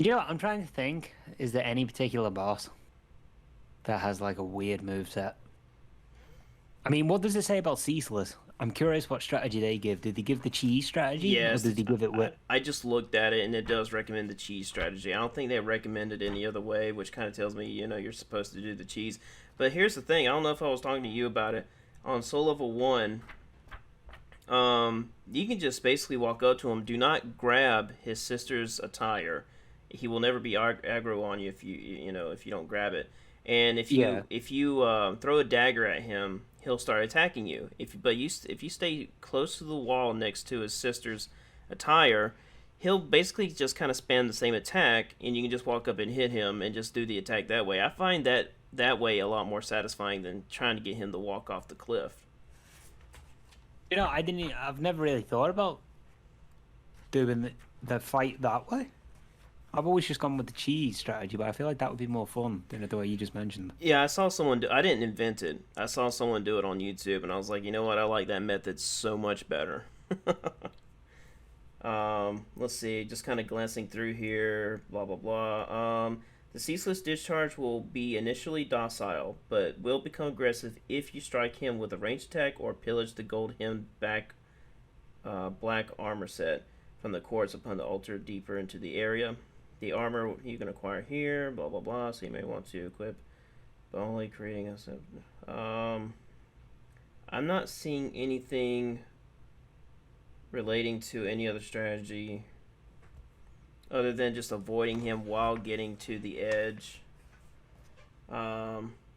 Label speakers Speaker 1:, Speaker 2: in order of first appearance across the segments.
Speaker 1: You know, I'm trying to think. Is there any particular boss that has like a weird moveset? I mean, what does it say about Ceaseless? I'm curious what strategy they give. Did they give the cheese strategy, or
Speaker 2: Yes,
Speaker 1: did they give it with?
Speaker 2: I just looked at it and it does recommend the cheese strategy. I don't think they recommended any other way, which kind of tells me, you're supposed to do the cheese. But here's the thing, I don't know if I was talking to you about it. On Soul Level 1, you can just basically walk up to him. Do not grab his sister's attire. He will never be aggro on you if you don't grab it. And if
Speaker 1: Yeah.
Speaker 2: you throw a dagger at him, he'll start attacking you. If you stay close to the wall next to his sister's attire, he'll basically just kind of spam the same attack, and you can just walk up and hit him and just do the attack that way. I find that way a lot more satisfying than trying to get him to walk off the cliff.
Speaker 1: You know, I've never really thought about doing the fight that way. I've always just gone with the cheese strategy, but I feel like that would be more fun than the way you just mentioned.
Speaker 2: Yeah, I saw someone do. I didn't invent it. I saw someone do it on YouTube, and I was like, you know what? I like that method so much better. Let's see. Just kind of glancing through here. Blah blah blah. The ceaseless discharge will be initially docile, but will become aggressive if you strike him with a ranged attack or pillage the gold hemmed back black armor set from the quartz upon the altar deeper into the area. The armor you can acquire here. Blah blah blah. So you may want to equip, but only creating a. I'm not seeing anything relating to any other strategy other than just avoiding him while getting to the edge.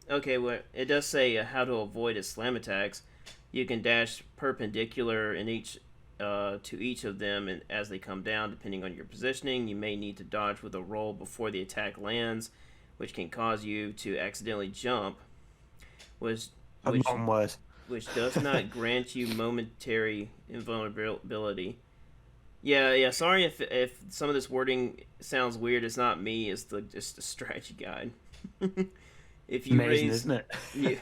Speaker 2: Okay, well, it does say how to avoid his slam attacks. You can dash perpendicular in each to each of them, and as they come down, depending on your positioning, you may need to dodge with a roll before the attack lands, which can cause you to accidentally jump, which
Speaker 1: I've
Speaker 2: which
Speaker 1: gotten worse.
Speaker 2: which does not grant you momentary invulnerability. Yeah, yeah. Sorry if some of this wording sounds weird. It's not me. It's just the strategy guide. if you
Speaker 1: Amazing,
Speaker 2: raise
Speaker 1: isn't it?
Speaker 2: you,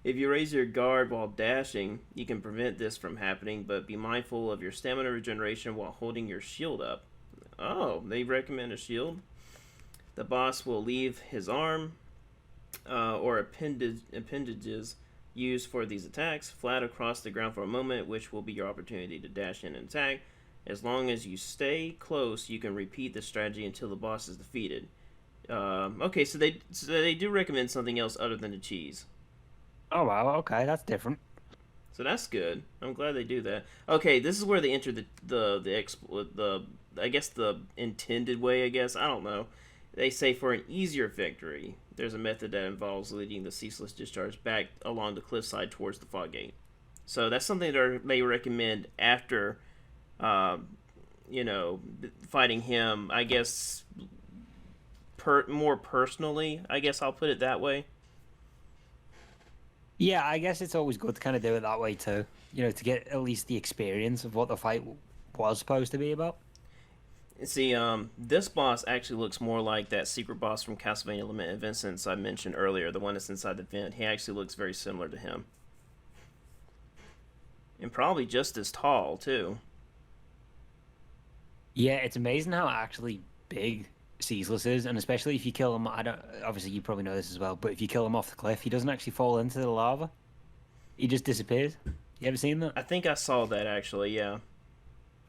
Speaker 2: if you raise your guard while dashing, you can prevent this from happening. But be mindful of your stamina regeneration while holding your shield up. Oh, they recommend a shield. The boss will leave his arm or appendages used for these attacks flat across the ground for a moment, which will be your opportunity to dash in and attack. As long as you stay close, you can repeat the strategy until the boss is defeated. Okay, so they do recommend something else other than the cheese.
Speaker 1: Oh wow, okay, that's different.
Speaker 2: So that's good. I'm glad they do that. Okay, this is where they enter the I guess the intended way. I guess I don't know. They say for an easier victory, there's a method that involves leading the ceaseless discharge back along the cliffside towards the fog gate. So that's something that they recommend after, uh, fighting him. I guess more personally. I guess I'll put it that way.
Speaker 1: Yeah, I guess it's always good to kind of do it that way too. You know, to get at least the experience of what the fight was supposed to be about.
Speaker 2: See, this boss actually looks more like that secret boss from Castlevania Lament of Innocence I mentioned earlier, the one that's inside the vent. He actually looks very similar to him. And probably just as tall, too.
Speaker 1: Yeah, it's amazing how actually big Ceaseless is, and especially if you kill him. I don't. Obviously, you probably know this as well, but if you kill him off the cliff, he doesn't actually fall into the lava. He just disappears. You ever seen that?
Speaker 2: I think I saw that, actually, yeah.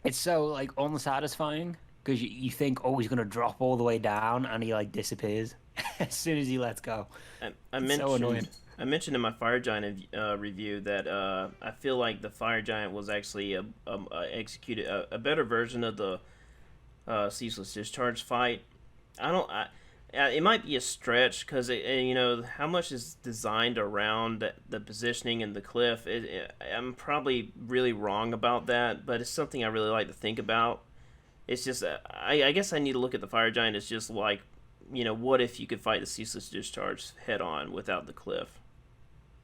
Speaker 1: It's so like unsatisfying because you think, oh, he's gonna drop all the way down, and he like disappears as soon as he lets go.
Speaker 2: I
Speaker 1: It's so
Speaker 2: mentioned
Speaker 1: annoying.
Speaker 2: I mentioned in my Fire Giant review that I feel like the Fire Giant was actually executed a better version of the Ceaseless Discharge fight. I don't. It might be a stretch because how much is designed around the positioning and the cliff. I'm probably really wrong about that, but it's something I really like to think about. It's just I guess I need to look at the Fire Giant as just like, what if you could fight the Ceaseless Discharge head on without the cliff?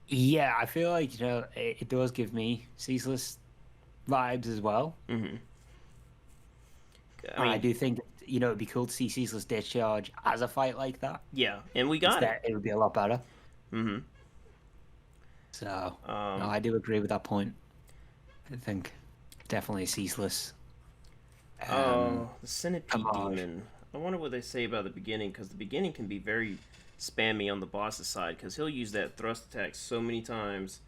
Speaker 1: Yeah, I feel like it does give me Ceaseless vibes as well.
Speaker 2: hmm I
Speaker 1: I
Speaker 2: mean,
Speaker 1: do think it'd be cool to see Ceaseless Discharge as a fight like that.
Speaker 2: yeah, and we got it.
Speaker 1: Instead, it would be a lot better.
Speaker 2: hmm
Speaker 1: So, no,
Speaker 2: Um,
Speaker 1: I do agree with that point. I think definitely Ceaseless.
Speaker 2: oh, the Centipede
Speaker 1: Homage.
Speaker 2: Demon. I wonder what they say about the beginning, because the beginning can be very spammy on the boss's side, because he'll use that thrust attack so many times.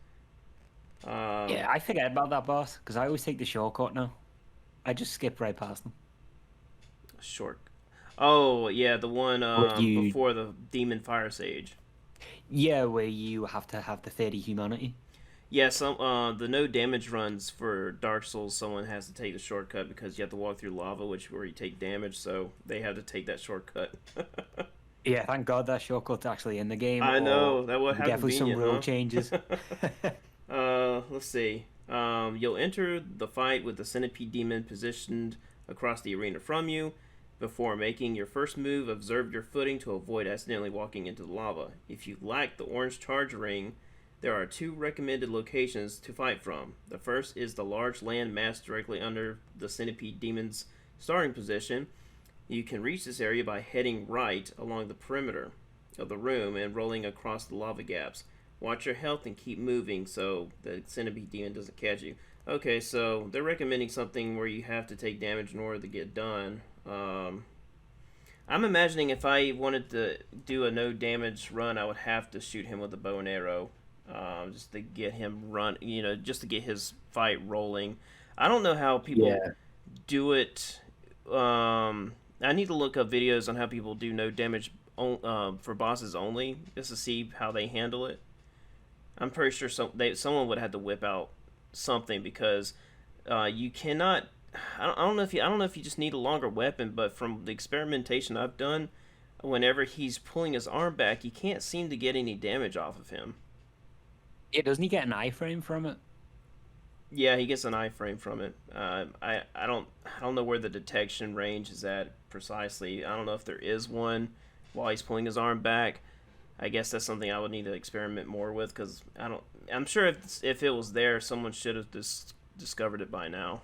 Speaker 1: Yeah, I forget about that boss because I always take the shortcut now. I just skip right past them.
Speaker 2: Short. Oh yeah, the one
Speaker 1: You,
Speaker 2: before the demon fire sage.
Speaker 1: yeah, where you have to have the 30 humanity.
Speaker 2: Yeah, some the no damage runs for Dark Souls, someone has to take the shortcut because you have to walk through lava, which where you take damage, so they have to take that shortcut.
Speaker 1: Yeah, thank God that shortcut's actually in the game,
Speaker 2: I
Speaker 1: or
Speaker 2: know that would have
Speaker 1: definitely some
Speaker 2: convenient,
Speaker 1: rule
Speaker 2: huh?
Speaker 1: changes.
Speaker 2: Let's see. You'll enter the fight with the Centipede demon positioned across the arena from you. Before making your first move, observe your footing to avoid accidentally walking into the lava. If you lack the orange charge ring, there are 2 recommended locations to fight from. The first is the large land mass directly under the Centipede demon's starting position. You can reach this area by heading right along the perimeter of the room and rolling across the lava gaps. Watch your health and keep moving so the Centipede demon doesn't catch you. Okay, so they're recommending something where you have to take damage in order to get done. I'm imagining if I wanted to do a no damage run, I would have to shoot him with a bow and arrow, just to get him just to get his fight rolling. I don't know how people
Speaker 1: Yeah.
Speaker 2: do it. I need to look up videos on how people do no damage for bosses only, just to see how they handle it. I'm pretty sure someone would have to whip out something because you cannot. I don't know if you just need a longer weapon, but from the experimentation I've done, whenever he's pulling his arm back, you can't seem to get any damage off of him.
Speaker 1: Yeah, doesn't he get an iframe from it?
Speaker 2: Yeah, he gets an iframe from it. I don't know where the detection range is at precisely. I don't know if there is one while he's pulling his arm back. I guess that's something I would need to experiment more with because I don't. I'm sure if it was there, someone should have discovered it by now.